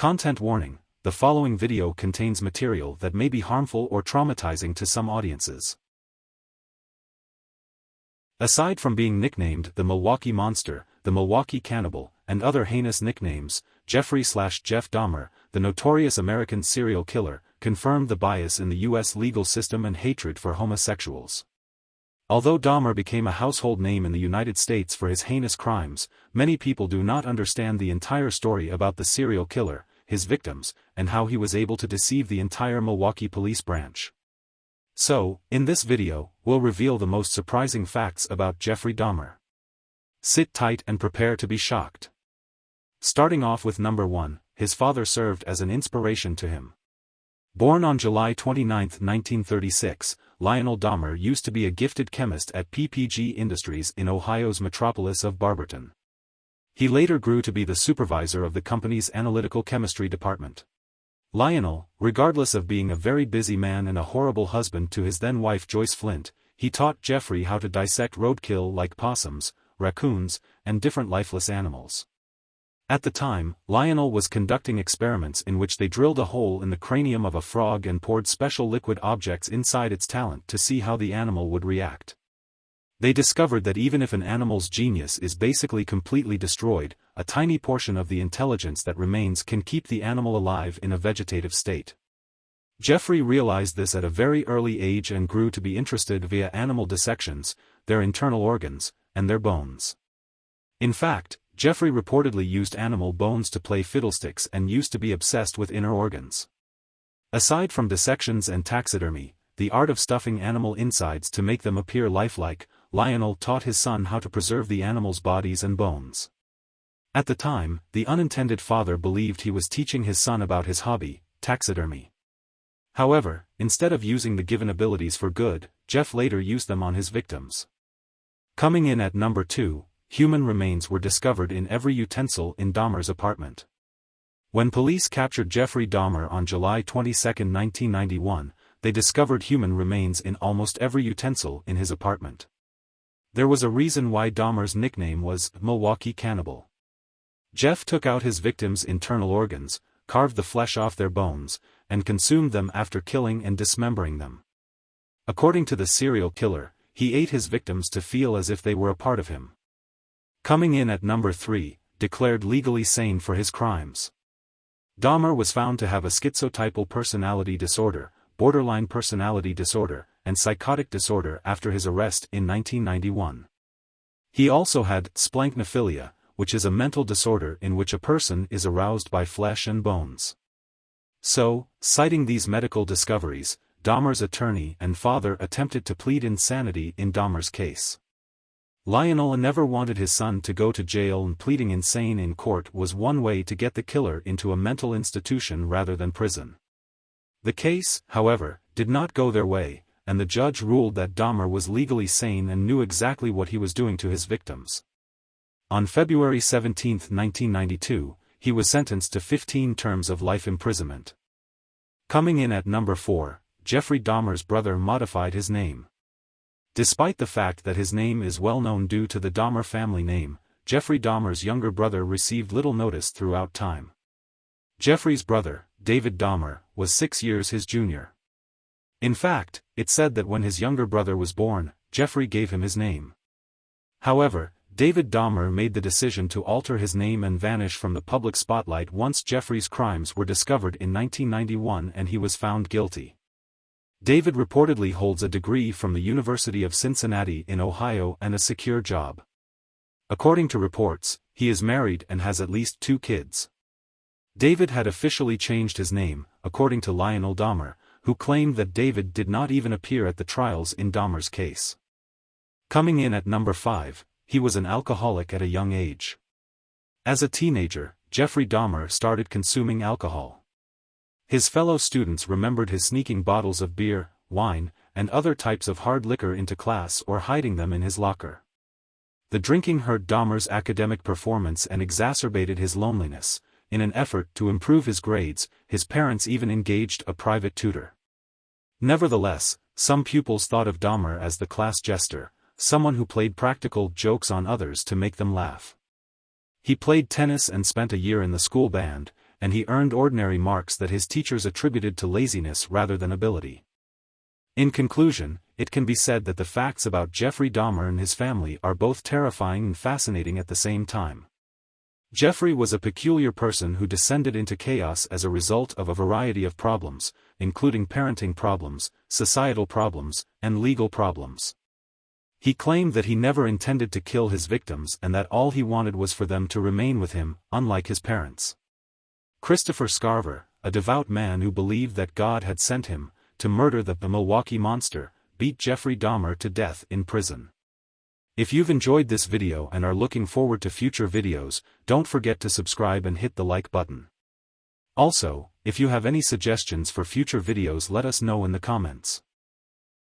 Content warning: the following video contains material that may be harmful or traumatizing to some audiences. Aside from being nicknamed the Milwaukee Monster, the Milwaukee Cannibal, and other heinous nicknames, Jeffrey/Jeff Dahmer, the notorious American serial killer, confirmed the bias in the U.S. legal system and hatred for homosexuals. Although Dahmer became a household name in the United States for his heinous crimes, many people do not understand the entire story about the serial killer, his victims, and how he was able to deceive the entire Milwaukee police branch. So, in this video, we'll reveal the most surprising facts about Jeffrey Dahmer. Sit tight and prepare to be shocked. Starting off with number 1, his father served as an inspiration to him. Born on July 29, 1936, Lionel Dahmer used to be a gifted chemist at PPG Industries in Ohio's metropolis of Barberton. He later grew to be the supervisor of the company's analytical chemistry department. Lionel, regardless of being a very busy man and a horrible husband to his then-wife Joyce Flint, he taught Jeffrey how to dissect roadkill like possums, raccoons, and different lifeless animals. At the time, Lionel was conducting experiments in which they drilled a hole in the cranium of a frog and poured special liquid objects inside its talent to see how the animal would react. They discovered that even if an animal's genius is basically completely destroyed, a tiny portion of the intelligence that remains can keep the animal alive in a vegetative state. Jeffrey realized this at a very early age and grew to be interested via animal dissections, their internal organs, and their bones. In fact, Jeffrey reportedly used animal bones to play fiddlesticks and used to be obsessed with inner organs. Aside from dissections and taxidermy, the art of stuffing animal insides to make them appear lifelike, Lionel taught his son how to preserve the animals' bodies and bones. At the time, the unintended father believed he was teaching his son about his hobby, taxidermy. However, instead of using the given abilities for good, Jeff later used them on his victims. Coming in at number 2, human remains were discovered in every utensil in Dahmer's apartment. When police captured Jeffrey Dahmer on July 22, 1991, they discovered human remains in almost every utensil in his apartment. There was a reason why Dahmer's nickname was Milwaukee Cannibal. Jeff took out his victims' internal organs, carved the flesh off their bones, and consumed them after killing and dismembering them. According to the serial killer, he ate his victims to feel as if they were a part of him. Coming in at number 3, declared legally sane for his crimes. Dahmer was found to have a schizotypal personality disorder, borderline personality disorder, and psychotic disorder after his arrest in 1991. He also had splanchnophilia, which is a mental disorder in which a person is aroused by flesh and bones. So, citing these medical discoveries, Dahmer's attorney and father attempted to plead insanity in Dahmer's case. Lionel never wanted his son to go to jail, and pleading insane in court was one way to get the killer into a mental institution rather than prison. The case, however, did not go their way, and the judge ruled that Dahmer was legally sane and knew exactly what he was doing to his victims. On February 17, 1992, he was sentenced to 15 terms of life imprisonment. Coming in at number 4, Jeffrey Dahmer's brother modified his name. Despite the fact that his name is well known due to the Dahmer family name, Jeffrey Dahmer's younger brother received little notice throughout time. Jeffrey's brother, David Dahmer, was 6 years his junior. In fact, it's said that when his younger brother was born, Jeffrey gave him his name. However, David Dahmer made the decision to alter his name and vanish from the public spotlight once Jeffrey's crimes were discovered in 1991 and he was found guilty. David reportedly holds a degree from the University of Cincinnati in Ohio and a secure job. According to reports, he is married and has at least 2 kids. David had officially changed his name, according to Lionel Dahmer, who claimed that David did not even appear at the trials in Dahmer's case. Coming in at number 5, he was an alcoholic at a young age. As a teenager, Jeffrey Dahmer started consuming alcohol. His fellow students remembered his sneaking bottles of beer, wine, and other types of hard liquor into class or hiding them in his locker. The drinking hurt Dahmer's academic performance and exacerbated his loneliness. In an effort to improve his grades, his parents even engaged a private tutor. Nevertheless, some pupils thought of Dahmer as the class jester, someone who played practical jokes on others to make them laugh. He played tennis and spent a year in the school band, and he earned ordinary marks that his teachers attributed to laziness rather than ability. In conclusion, it can be said that the facts about Jeffrey Dahmer and his family are both terrifying and fascinating at the same time. Jeffrey was a peculiar person who descended into chaos as a result of a variety of problems, including parenting problems, societal problems, and legal problems. He claimed that he never intended to kill his victims and that all he wanted was for them to remain with him, unlike his parents. Christopher Scarver, a devout man who believed that God had sent him to murder the Milwaukee Monster, beat Jeffrey Dahmer to death in prison. If you've enjoyed this video and are looking forward to future videos, don't forget to subscribe and hit the like button. Also, if you have any suggestions for future videos, let us know in the comments.